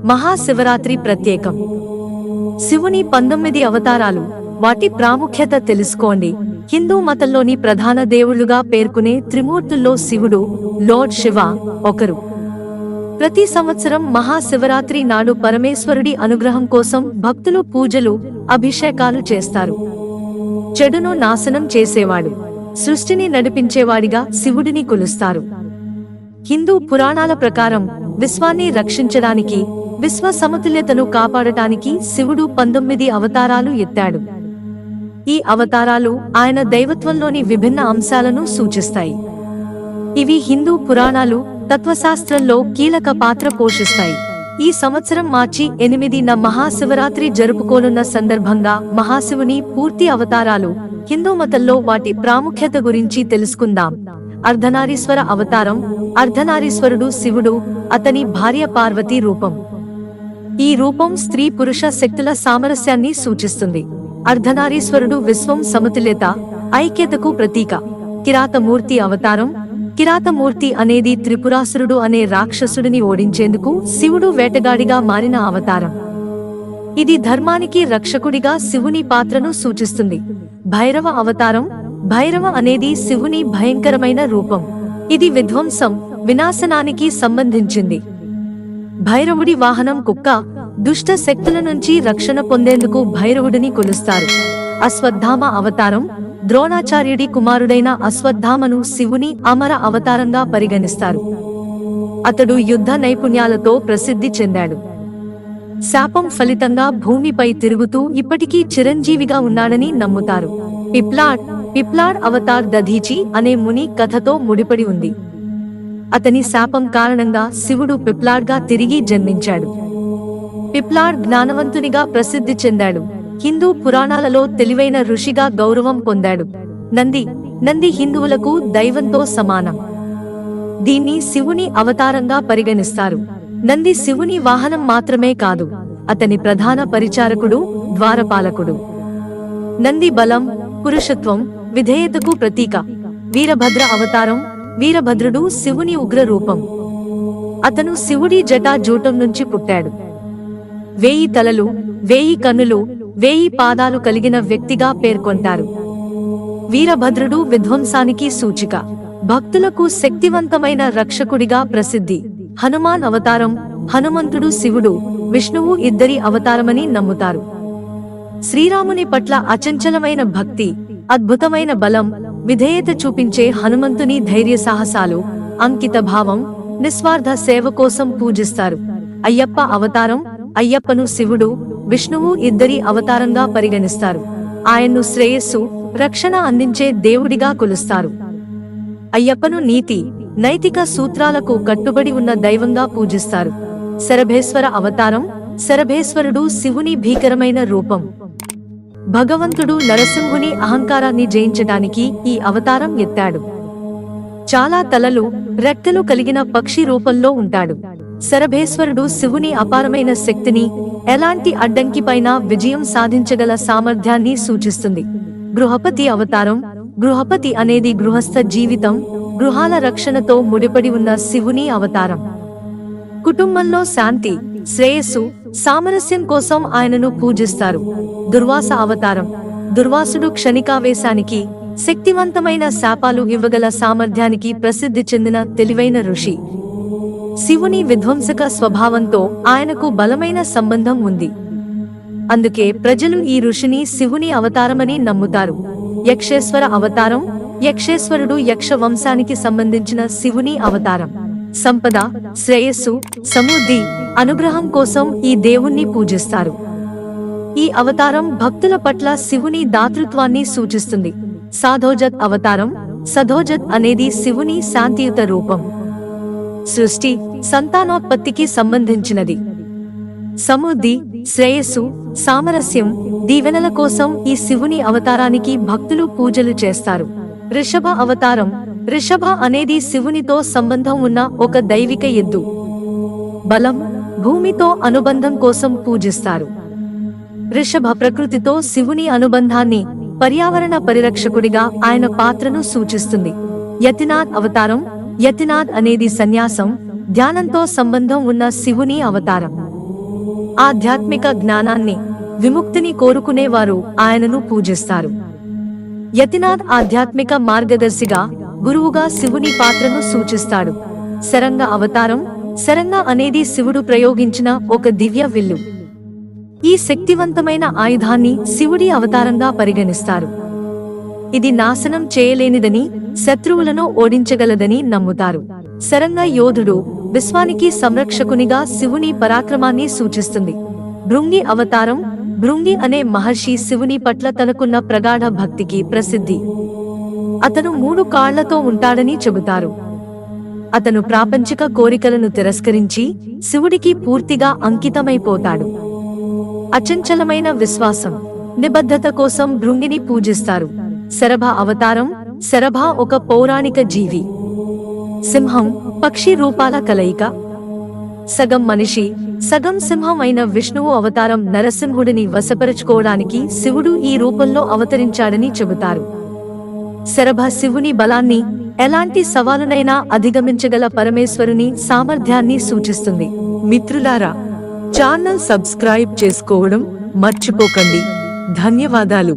మహాశివరాత్రి ప్రత్యేకం. శివుని 19 అవతారాలు, వాటి ప్రాముఖ్యత తెలుసుకోండి. హిందూ మతంలోని ప్రధాన దేవుళ్లుగా పేర్కొనే త్రిమూర్తుల్లో శివుడు, లార్డ్ శివ ఒకరు. ప్రతి సంవత్సరం మహాశివరాత్రి నాడు పరమేశ్వరుడి అనుగ్రహం కోసం భక్తులు పూజలు, అభిషేకాలు చేస్తారు. చెడును నాశనం చేసేవాడు, సృష్టిని నడిపించేవాడిగా శివుడిని కొలుస్తారు. హిందూ పురాణాల ప్రకారం విశ్వాన్ని రక్షించడానికి, విశ్వ సమతుల్యతను కాపాడటానికి శివుడు 19 అవతారాలు ఎత్తాడు. ఈ అవతారాలు ఆయన దైవత్వంలోని విభిన్న అంశాలను సూచిస్తాయి. ఇవి హిందూ పురాణాలు, తత్వశాస్త్రంలో కీలక పాత్ర పోషిస్తాయి. ఈ సంవత్సరం మార్చి 8న మహాశివరాత్రి జరుపుకోనున్న సందర్భంగా మహాశివుని పూర్తి అవతారాలు, హిందూ మతంలో వాటి ప్రాముఖ్యత గురించి తెలుసుకుందాం. అర్ధనారీశ్వర అవతారం. అర్ధనారీశ్వరుడు శివుడు, అతని భార్య పార్వతీ రూపం. ఈ రూపం స్త్రీ పురుష శక్తుల సామరస్యాన్ని సూచిస్తుంది. అర్ధనారీశ్వరుడు విశ్వం సమతుల్యత, ఐక్యతకు ప్రతీక. కిరాతమూర్తి అవతారం. కిరాతమూర్తి అనేది త్రిపురాసురుడు అనే రాక్షసుడిని ఓడించేందుకు శివుడు వేటగాడిగా మారిన అవతారం. ఇది ధర్మానికి రక్షకుడిగా శివుని పాత్రను సూచిస్తుంది. భైరవ అవతారం. భైరవ అనేది శివుని భయంకరమైన రూపం. ఇది విధ్వంసం, వినాశనానికి సంబంధించింది. భైరవుడి వాహనం కుక్క. దుష్ట శక్తుల నుంచి రక్షణ పొందేందుకు భైరవుడిని కొలుస్తారు. అశ్వత్థామ అవతారం. ద్రోణాచార్యుడి కుమారుడైన అశ్వత్థామను శివుని అమర అవతారంగా పరిగణిస్తారు. అతడు యుద్ధ నైపుణ్యాలతో ప్రసిద్ధి చెందాడు. శాపం ఫలితంగా భూమిపై తిరుగుతూ ఇప్పటికీ చిరంజీవిగా ఉన్నాడని నమ్ముతారు. పిప్లాడ్ అవతార్ దధీచి అనే ముని కథతో ముడిపడి ఉంది. అతని శాపం కారణంగా శివుడు పిప్లాడ్గా తిరిగి జన్మించాడు. పిప్లాడ్ జ్ఞానవంతునిగా ప్రసిద్ధి చెందాడు. హిందూ పురాణాలలో తెలివైన ఋషిగా గౌరవం పొందాడు. నంది హిందువులకు దైవంతో సమానం. దీన్ని శివుని అవతారంగా పరిగణిస్తారు. నంది శివుని వాహనం మాత్రమే కాదు, అతని ప్రధాన పరిచారకుడు, ద్వారపాలకుడు. నంది బలం, పురుషత్వం, విధేయతకు ప్రతీక. వీరభద్ర అవతారం. వీరభద్రుడు శివుని ఉగ్ర రూపం. అతను శివుడి జటాజూటం నుంచి పుట్టాడు. 1000 తలలు, 1000 కన్నులు, 1000 పాదాలు కలిగిన వ్యక్తిగా పేర్కొంటారు. వీరభద్రుడు విధ్వంసానికి సూచిక. భక్తులకు శక్తివంతమైన రక్షకుడిగా ప్రసిద్ధి. హనుమాన్ అవతారం. హనుమంతుడు శివుడు, విష్ణువు ఇద్దరి అవతారమని నమ్ముతారు. శ్రీరాముని పట్ల అచంచలమైన భక్తి, అద్భుతమైన బలం, విధేయత చూపించే హనుమంతుని ధైర్య సాహసాలు, అంకిత భావం, నిస్వార్థ సేవ కోసం పూజిస్తారు. అయ్యప్ప అవతారం. అయ్యప్పను శివుడు, విష్ణువు ఇద్దరి అవతారంగా పరిగణిస్తారు. ఆయన్ను శ్రేయస్సు, రక్షణ అందించే దేవుడిగా కొలుస్తారు. అయ్యప్పను నీతి, నైతిక సూత్రాలకు కట్టుబడి ఉన్న దైవంగా పూజిస్తారు. శరభేశ్వర అవతారం. శరభేశ్వరుడు శివుని భీకరమైన రూపం. భగవంతుడు నరసింహుని అహంకారాన్ని జయించడానికి ఈ అవతారం ఎత్తాడు. చాలా తలలు, రెక్కలు కలిగిన పక్షి రూపంలో ఉంటాడు. శరభేశ్వరుడు శివుని అపారమైన శక్తిని, ఎలాంటి అడ్డంకిపైన విజయం సాధించగల సామర్థ్యాన్ని సూచిస్తుంది. గృహపతి అవతారం. గృహపతి అనేది గృహస్థ జీవితం, గృహాల రక్షణతో ముడిపడి ఉన్న శివుని అవతారం. కుటుంబంలో శాంతి, శ్రేయస్సు, సామరస్యం కోసం ఆయనను పూజిస్తారు. దుర్వాస అవతారం. దుర్వాసుడు క్షణికావేశానికి, శక్తివంతమైన శాపాలు ఇవ్వగల సామర్థ్యానికి ప్రసిద్ధి చెందిన తెలివైన ఋషి. శివుని విధ్వంసక స్వభావంతో ఆయనకు బలమైన సంబంధం ఉంది. అందుకే ప్రజలు ఈ ఋషిని శివుని అవతారమని నమ్ముతారు. యక్షేశ్వర అవతారం. యక్షేశ్వరుడు యక్ష వంశానికి సంబంధించిన శివుని అవతారం. సంపద, శ్రేయస్సు, సమృద్ధి, అనుగ్రహం కోసం ఈ దేవుణ్ణి పూజిస్తారు. ఈ అవతారం భక్తుల పట్ల శివుని దాతృత్వాన్ని సూచిస్తుంది. సాధోజత్ అవతారం. సధోజత్ అనేది శివుని శాంతియుత రూపం. సృష్టి, సంతానోత్పత్తికి సంబంధించినది. సమృద్ధి, శ్రేయస్సు, సామరస్యం, దీవెనల కోసం ఈ శివుని అవతారానికి భక్తులు పూజలు చేస్తారు. రిషభ అవతారం. రిషభ అనేది శివునితో సంబంధం ఉన్న ఒక దైవిక ఎద్దు. బలం, భూమితో అనుబంధం కోసం పూజిస్తారు. రిషభ ప్రకృతితో శివుని అనుబంధాన్ని, పర్యావరణ పరిరక్షకుడిగా ఆయన పాత్రను సూచిస్తుంది. యతినాథ్ అవతారం. యతినాథ్ అనేది సన్యాసం, ధ్యానంతో సంబంధం ఉన్న శివుని అవతారం. ఆధ్యాత్మిక జ్ఞానాన్ని, విముక్తిని కోరుకునేవారు ఆయనను పూజిస్తారు. యతినాథ్ ఆధ్యాత్మిక మార్గదర్శిగా, గురువుగా శివుని పాత్రను సూచిస్తాడు. శరంగ అవతారం. శరంగ అనేది శివుడు ప్రయోగించిన ఒక దివ్య విల్లు. ఈ శక్తివంతమైన ఆయుధాన్ని శివుడి అవతారంగా పరిగణిస్తారు. ఇది నాశనం చేయలేనిదని, శత్రువులను ఓడించగలదని నమ్ముతారు. శరంగ యోధుడు, విశ్వానికి సంరక్షకునిగా శివుని పరాక్రమాన్ని సూచిస్తుంది. భృంగి అవతారం. భృంగి అనే మహర్షి శివుని పట్ల తనకున్న ప్రగాఢ భక్తికి ప్రసిద్ధి. అతను 3 కాళ్లతో ఉంటాడని చెబుతారు. అతను ప్రాపంచిక కోరికలను తిరస్కరించి శివుడికి పూర్తిగా అంకితమైపోతాడు. అచంచలమైన విశ్వాసం, నిబద్ధత కోసం భృంగిని పూజిస్తారు. శరభ అవతారం. శరభ ఒక పౌరాణిక జీవి. సింహం, పక్షి రూపాల కలయిక. సగం మనిషి, సగం సింహం అయిన విష్ణువు అవతారం. నరసింహుడిని వశపరుచుకోవడానికి శివుడు ఈ రూపంలో అవతరించాడని చెబుతారు. శరభ శివుని బలాన్ని, ఎలాంటి సవాలునైనా అధిగమించగల పరమేశ్వరుని సామర్థ్యాన్ని సూచిస్తుంది. మిత్రులారా, ఛానల్ సబ్స్క్రైబ్ చేసుకోవడం మర్చిపోకండి. ధన్యవాదాలు.